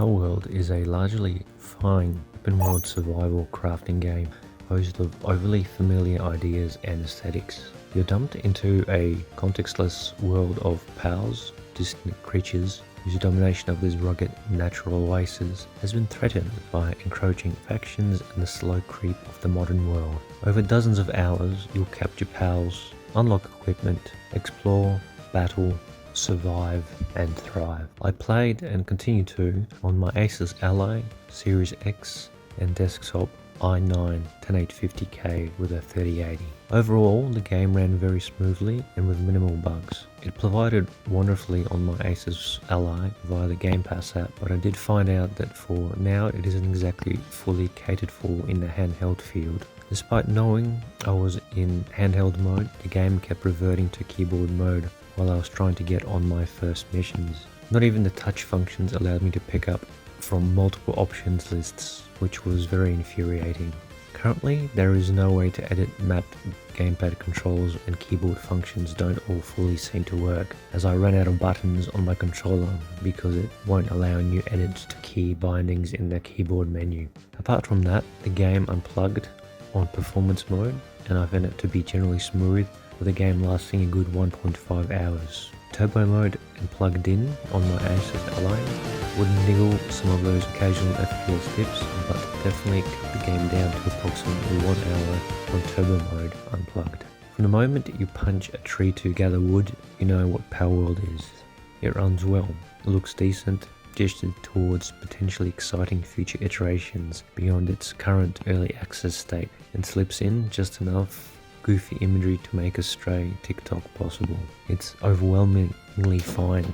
Palworld is a largely fine open-world survival crafting game composed of overly familiar ideas and aesthetics. You're dumped into a contextless world of pals, distant creatures whose domination of this rugged natural oasis has been threatened by encroaching factions and the slow creep of the modern world. Over dozens of hours, you'll capture pals, unlock equipment, explore, battle, survive and thrive. I played and continue to on my Asus Ally, Series X and desktop i9 10850K with a 3080. Overall, the game ran very smoothly and with minimal bugs. It provided wonderfully on my Asus Ally via the Game Pass app, but I did find out that for now it isn't exactly fully catered for in the handheld field. Despite knowing I was in handheld mode, the game kept reverting to keyboard mode while I was trying to get on my first missions. Not even the touch functions allowed me to pick up from multiple options lists, which was very infuriating. Currently, there is no way to edit mapped gamepad controls, and keyboard functions don't all fully seem to work, as I ran out of buttons on my controller because it won't allow new edits to key bindings in the keyboard menu. Apart from that, the game unplugged on performance mode, and I found it to be generally smooth, with the game lasting a good 1.5 hours. Turbo mode and plugged in on my Asus Ally would niggle some of those occasional FPS dips, but definitely cut the game down to approximately 1 hour on turbo mode unplugged. From the moment you punch a tree to gather wood, you know what Palworld is. It runs well, it looks decent, gestured towards potentially exciting future iterations beyond its current early access state, and slips in just enough goofy imagery to make a stray TikTok possible. It's overwhelmingly fine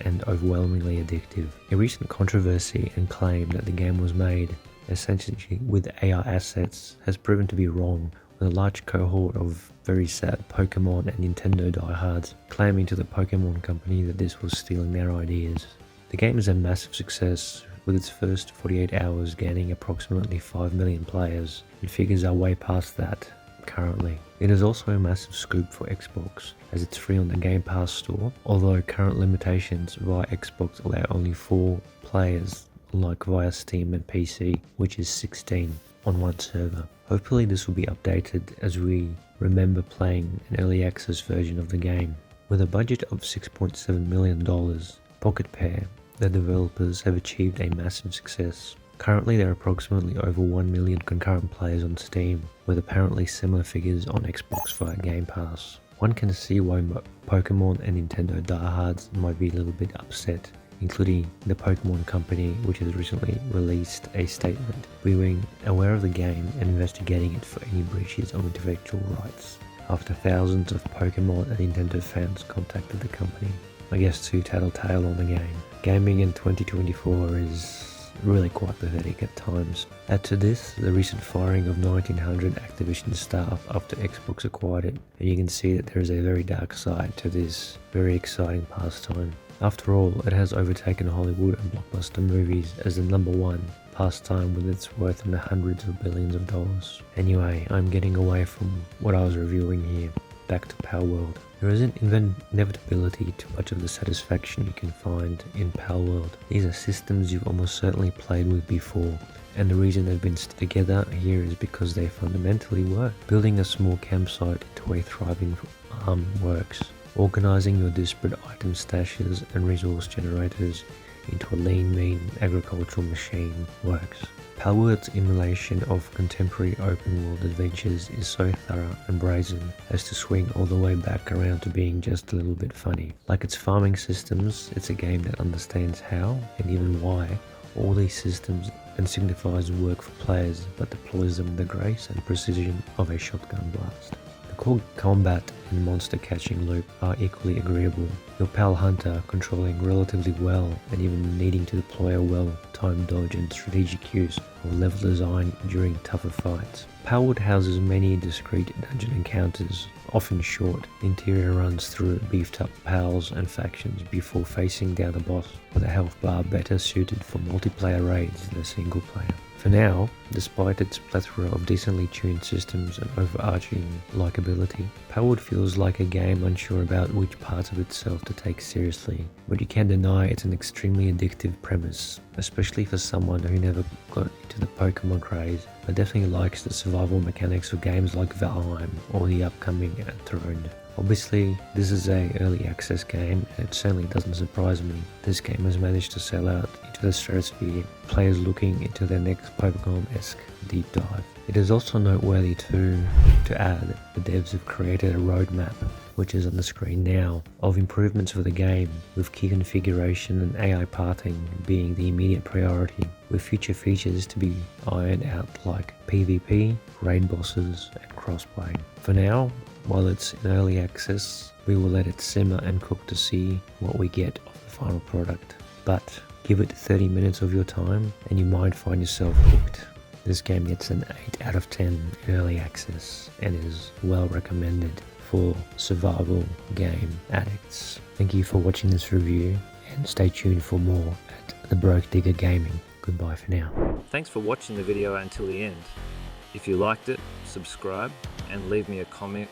and overwhelmingly addictive. A recent controversy and claim that the game was made essentially with AI assets has proven to be wrong, with a large cohort of very sad Pokemon and Nintendo diehards claiming to the Pokemon company that this was stealing their ideas. The game is a massive success, with its first 48 hours gaining approximately 5 million players, and figures are way past that currently. It is also a massive scoop for Xbox, as it's free on the Game Pass store, although current limitations via Xbox allow only 4 players, unlike via Steam and PC, which is 16 on one server. Hopefully this will be updated as we remember playing an early access version of the game. With a budget of $6.7 million, Pocket Pair, the developers, have achieved a massive success. Currently there are approximately over 1 million concurrent players on Steam, with apparently similar figures on Xbox via Game Pass. One can see why Pokemon and Nintendo diehards might be a little bit upset, including the Pokemon company, which has recently released a statement being aware of the game and investigating it for any breaches of intellectual rights, after thousands of Pokemon and Nintendo fans contacted the company. I guess to tattletale on the game. Gaming in 2024 is really quite pathetic at times. Add to this the recent firing of 1900 Activision staff after Xbox acquired it, and you can see that there is a very dark side to this very exciting pastime. After all, it has overtaken Hollywood and blockbuster movies as the #1 pastime, with its worth in the hundreds of billions of dollars. Anyway, I'm getting away from what I was reviewing here. Back to Palworld. There is an inevitability to much of the satisfaction you can find in Palworld. These are systems you've almost certainly played with before, and the reason they've been stitched together here is because they fundamentally work. Building a small campsite into a thriving farm works. Organizing your disparate item stashes and resource generators into a lean, mean agricultural machine works. Palworld's emulation of contemporary open-world adventures is so thorough and brazen as to swing all the way back around to being just a little bit funny. Like its farming systems, it's a game that understands how, and even why, all these systems and signifies work for players, but deploys them with the grace and precision of a shotgun blast. The core combat and monster catching loop are equally agreeable, your pal hunter controlling relatively well and even needing to deploy a well-timed dodge and strategic use of level design during tougher fights. Palworld houses many discrete dungeon encounters, often short. The interior runs through beefed up pals and factions before facing down a boss with a health bar better suited for multiplayer raids than a single player. For now, despite its plethora of decently tuned systems and overarching likability, Palworld feels like a game unsure about which parts of itself to take seriously, but you can't deny it's an extremely addictive premise, especially for someone who never got into the Pokemon craze, but definitely likes the survival mechanics of games like Valheim or the upcoming Throne. Obviously, this is an early access game, and it certainly doesn't surprise me. This game has managed to sell out into the stratosphere, players looking into their next Pokemon-esque deep dive. It is also noteworthy to add, the devs have created a roadmap, which is on the screen now, of improvements for the game, with key configuration and AI pathing being the immediate priority, with future features to be ironed out like PvP, raid bosses, and crossplay. For now, while it's in early access, we will let it simmer and cook to see what we get of the final product. But give it 30 minutes of your time and you might find yourself hooked. This game gets an 8 out of 10 in early access and is well recommended for survival game addicts. Thank you for watching this review and stay tuned for more at The Broke Digger Gaming. Goodbye for now. Thanks for watching the video until the end. If you liked it, subscribe and leave me a comment